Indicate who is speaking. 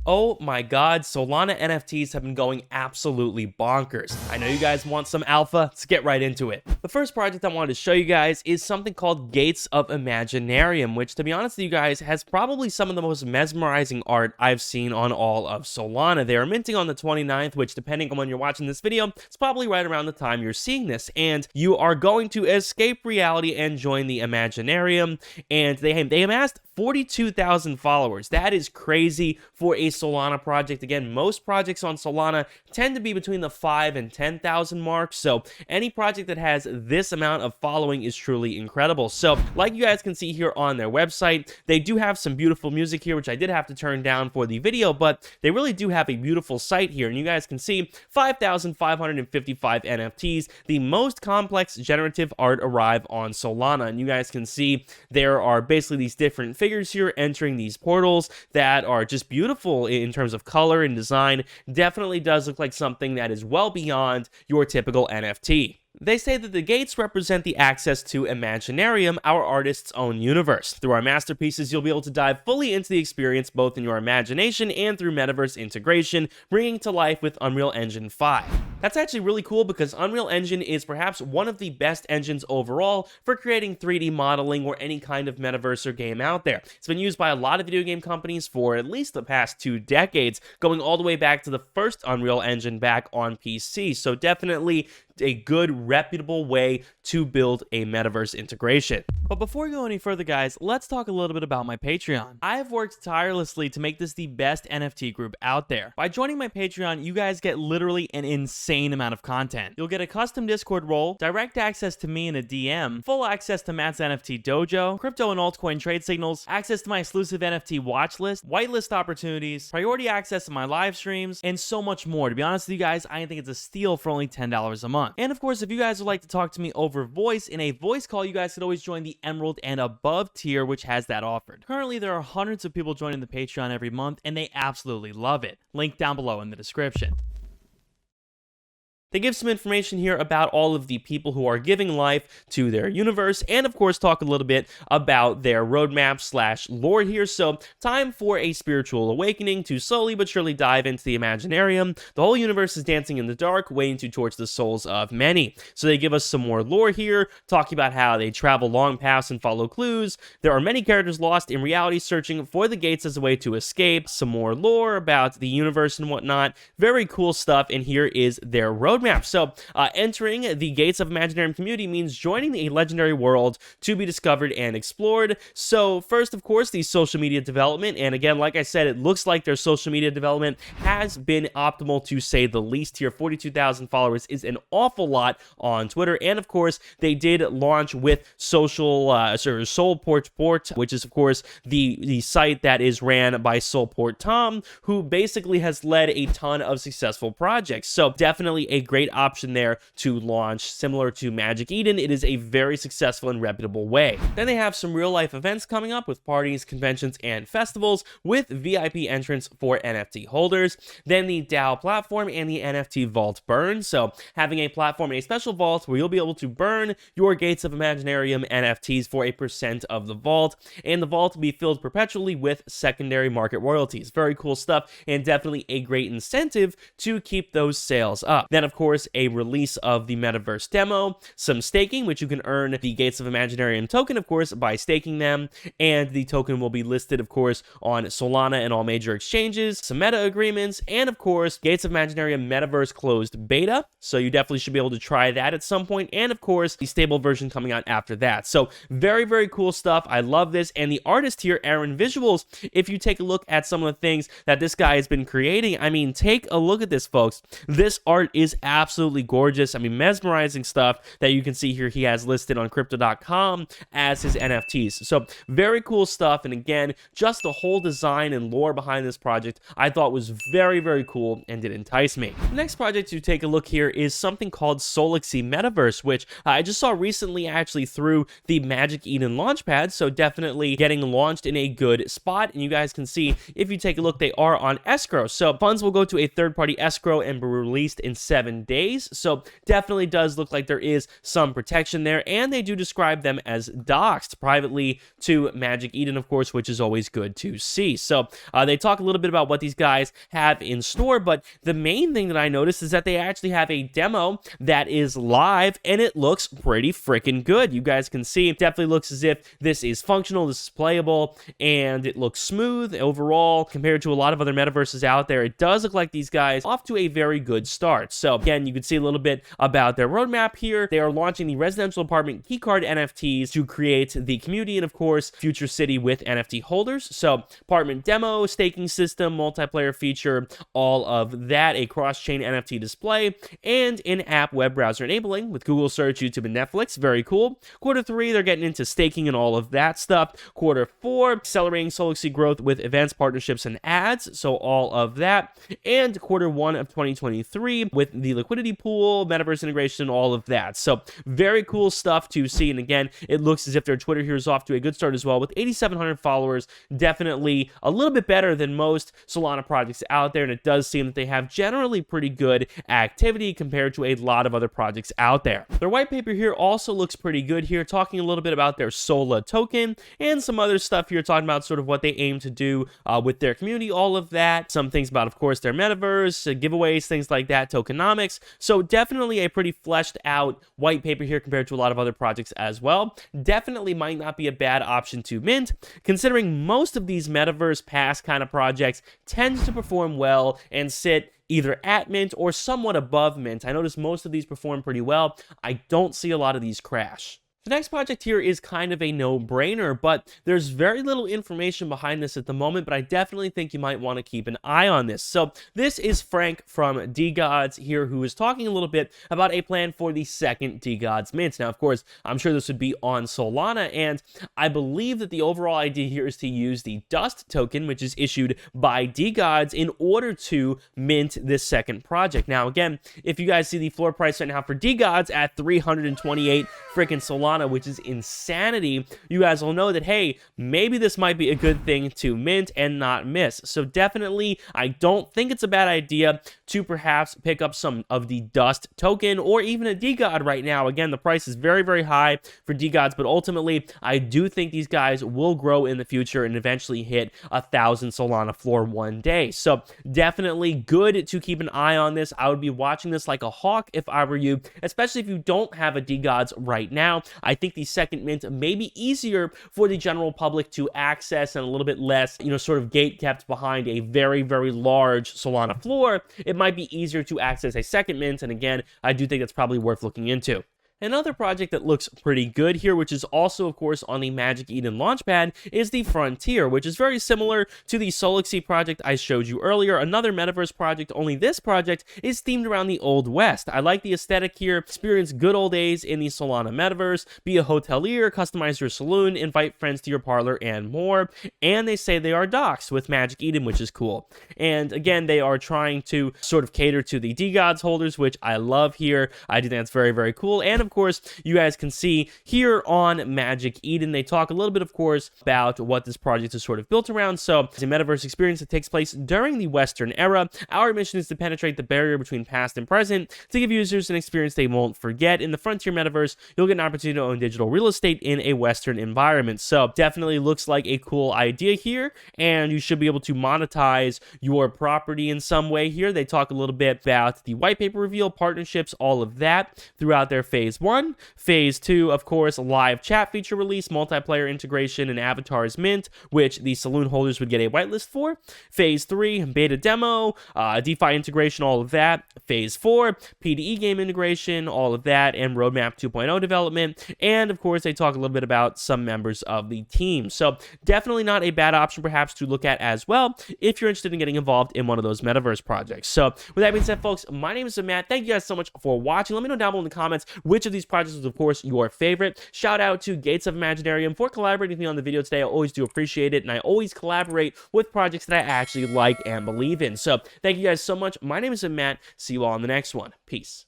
Speaker 1: Oh my god, Solana NFTs have been going absolutely bonkers. I know you guys want some alpha, let's get right into it. The first project I wanted to show you guys is something called Gates of Imaginarium, which, to be honest with you guys, has probably some of the most mesmerizing art I've seen on all of Solana. They are minting on the 29th, which, depending on when you're watching this video, it's probably right around the time you're seeing this, and you are going to escape reality and join the Imaginarium, and they amassed 42,000 followers. That is crazy for a Solana project. Again, most projects on Solana tend to be between the 5 and 10,000 mark, so any project that has this amount of following is truly incredible. So, like you guys can see here on their website, they do have some beautiful music here, which I did have to turn down for the video, but they really do have a beautiful site here, and you guys can see 5,555 NFTs, the most complex generative art arrive on Solana, and you guys can see there are basically these different figures here entering these portals that are just beautiful in terms of color and design. Definitely does look like something that is well beyond your typical NFT. They say that the gates represent the access to Imaginarium, our artist's own universe. Through our masterpieces, you'll be able to dive fully into the experience both in your imagination and through metaverse integration, bringing to life with Unreal Engine 5. That's actually really cool because Unreal Engine is perhaps one of the best engines overall for creating 3D modeling or any kind of metaverse or game out there. It's been used by a lot of video game companies for at least the past 2 decades, going all the way back to the first Unreal Engine back on PC. So definitely a good, reputable way to build a metaverse integration. But before we go any further, guys, let's talk a little bit about my Patreon. I have worked tirelessly to make this the best NFT group out there. By joining my Patreon, you guys get literally an insane amount of content. You'll get a custom Discord role, direct access to me in a DM, full access to Matt's NFT dojo, crypto and altcoin trade signals, access to my exclusive NFT watch list, whitelist opportunities, priority access to my live streams, and so much more. To be honest with you guys, I think it's a steal for only $10 a month. And of course, if you guys would like to talk to me over voice in a voice call, you guys could always join the Emerald and above tier, which has that offered. Currently, there are hundreds of people joining the Patreon every month, and they absolutely love it. Link down below in the description. They give some information here about all of the people who are giving life to their universe, and of course talk a little bit about their roadmap / lore here. So, time for a spiritual awakening to slowly but surely dive into the Imaginarium. The whole universe is dancing in the dark, waiting to torch the souls of many. So they give us some more lore here, talking about how they travel long paths and follow clues. There are many characters lost in reality searching for the gates as a way to escape. Some more lore about the universe and whatnot. Very cool stuff, and here is their roadmap. So, entering the Gates of Imaginarium community means joining a legendary world to be discovered and explored. So, first, of course, the social media development, and again, like I said, it looks like their social media development has been optimal to say the least here. 42,000 followers is an awful lot on Twitter, and of course, they did launch with Soulport, which is, of course, the site that is ran by Soulport Tom, who basically has led a ton of successful projects. So, definitely a great option there to launch. Similar to Magic Eden, it is a very successful and reputable way. Then they have some real life events coming up with parties, conventions, and festivals with VIP entrance for NFT holders. Then the DAO platform and the NFT vault burn. So having a platform and a special vault where you'll be able to burn your Gates of Imaginarium NFTs for a % of the vault, and the vault will be filled perpetually with secondary market royalties. Very cool stuff, and definitely a great incentive to keep those sales up. Then of course, a release of the Metaverse demo, some staking, which you can earn the Gates of Imaginarium token, of course, by staking them, and the token will be listed, of course, on Solana and all major exchanges, some meta agreements, and of course, Gates of Imaginarium Metaverse closed beta, so you definitely should be able to try that at some point, and of course, the stable version coming out after that. So, very, very cool stuff. I love this, and the artist here, Aaron Visuals, if you take a look at some of the things that this guy has been creating, I mean, take a look at this, folks. This art is absolutely gorgeous. I mean, mesmerizing stuff that you can see here he has listed on crypto.com as his NFTs. So very cool stuff. And again, just the whole design and lore behind this project I thought was very, very cool and did entice me. The next project to take a look here is something called Solexi Metaverse, which I just saw recently actually through the Magic Eden launchpad. So definitely getting launched in a good spot. And you guys can see, if you take a look, they are on escrow. So funds will go to a third-party escrow and be released in 7 7 days. So definitely does look like there is some protection there, and they do describe them as doxed privately to Magic Eden, of course, which is always good to see. So they talk a little bit about what these guys have in store, but the main thing that I noticed is that they actually have a demo that is live, and it looks pretty freaking good. You guys can see it definitely looks as if this is functional, this is playable, and it looks smooth overall compared to a lot of other metaverses out there. It does look like these guys off to a very good start. So again, you can see a little bit about their roadmap here. They are launching the residential apartment keycard NFTs to create the community and, of course, future city with NFT holders. So apartment demo, staking system, multiplayer feature, all of that, a cross-chain NFT display, and in-app web browser enabling with Google Search, YouTube, and Netflix. Very cool. Quarter 3, they're getting into staking and all of that stuff. Quarter 4, accelerating Solexi growth with events, partnerships, and ads. So all of that. And quarter 1 of 2023 with the liquidity pool, metaverse integration, all of that. So very cool stuff to see. And again, it looks as if their Twitter here is off to a good start as well with 8,700 followers. Definitely a little bit better than most Solana projects out there. And it does seem that they have generally pretty good activity compared to a lot of other projects out there. Their white paper here also looks pretty good here, talking a little bit about their Sola token and some other stuff here, talking about sort of what they aim to do with their community, all of that. Some things about, of course, their metaverse, giveaways, things like that, tokenomics. So definitely a pretty fleshed out white paper here compared to a lot of other projects as well. Definitely might not be a bad option to mint, considering most of these metaverse pass kind of projects tend to perform well and sit either at mint or somewhat above mint. I notice most of these perform pretty well. I don't see a lot of these crash. The next project here is kind of a no-brainer, but there's very little information behind this at the moment, but I definitely think you might want to keep an eye on this. So this is Frank from DGods here, who is talking a little bit about a plan for the second DGods mint. Now, of course, I'm sure this would be on Solana, and I believe that the overall idea here is to use the Dust token, which is issued by DGods, in order to mint this second project. Now, again, if you guys see the floor price right now for DGods at 328 freaking Solana, which is insanity, you guys will know that, hey, maybe this might be a good thing to mint and not miss. So definitely, I don't think it's a bad idea to perhaps pick up some of the Dust token or even a DGod right now. Again, the price is very, very high for DGods, but ultimately, I do think these guys will grow in the future and eventually hit 1,000 Solana floor one day. So definitely good to keep an eye on this. I would be watching this like a hawk if I were you, especially if you don't have a DGods right now. I think the second mint may be easier for the general public to access and a little bit less, sort of gate kept behind a very, very large Solana floor. It might be easier to access a second mint, and again, I do think that's probably worth looking into. Another project that looks pretty good here, which is also, of course, on the Magic Eden launchpad, is the Frontier, which is very similar to the Solexi project I showed you earlier, another metaverse project, only this project is themed around the Old West. I like the aesthetic here, experience good old days in the Solana metaverse, be a hotelier, customize your saloon, invite friends to your parlor, and more. And they say they are doxed with Magic Eden, which is cool. And again, they are trying to sort of cater to the DGods holders, which I love here. I do think that's very, very cool. And of course, you guys can see here on Magic Eden, they talk a little bit, of course, about what this project is sort of built around. So it's a metaverse experience that takes place during the Western era. Our mission is to penetrate the barrier between past and present to give users an experience they won't forget. In the Frontier metaverse, you'll get an opportunity to own digital real estate in a Western environment. So definitely looks like a cool idea here, and you should be able to monetize your property in some way here. They talk a little bit about the white paper reveal, partnerships, all of that throughout their phase 1. Phase 2, of course, live chat feature release, multiplayer integration, and avatars mint, which the saloon holders would get a whitelist for. Phase 3, beta demo, DeFi integration, all of that. Phase 4, PDE game integration, all of that, and roadmap 2.0 development. And of course, they talk a little bit about some members of the team. So definitely not a bad option perhaps to look at as well if you're interested in getting involved in one of those metaverse projects. So with that being said, folks, my name is Matt. Thank you guys so much for watching. Let me know down below in the comments which of these projects was, of course, your favorite. Shout out to Gates of Imaginarium for collaborating with me on the video today. I always do appreciate it, and I always collaborate with projects that I actually like and believe in. So thank you guys so much. My name is Matt. See you all in the next one. Peace.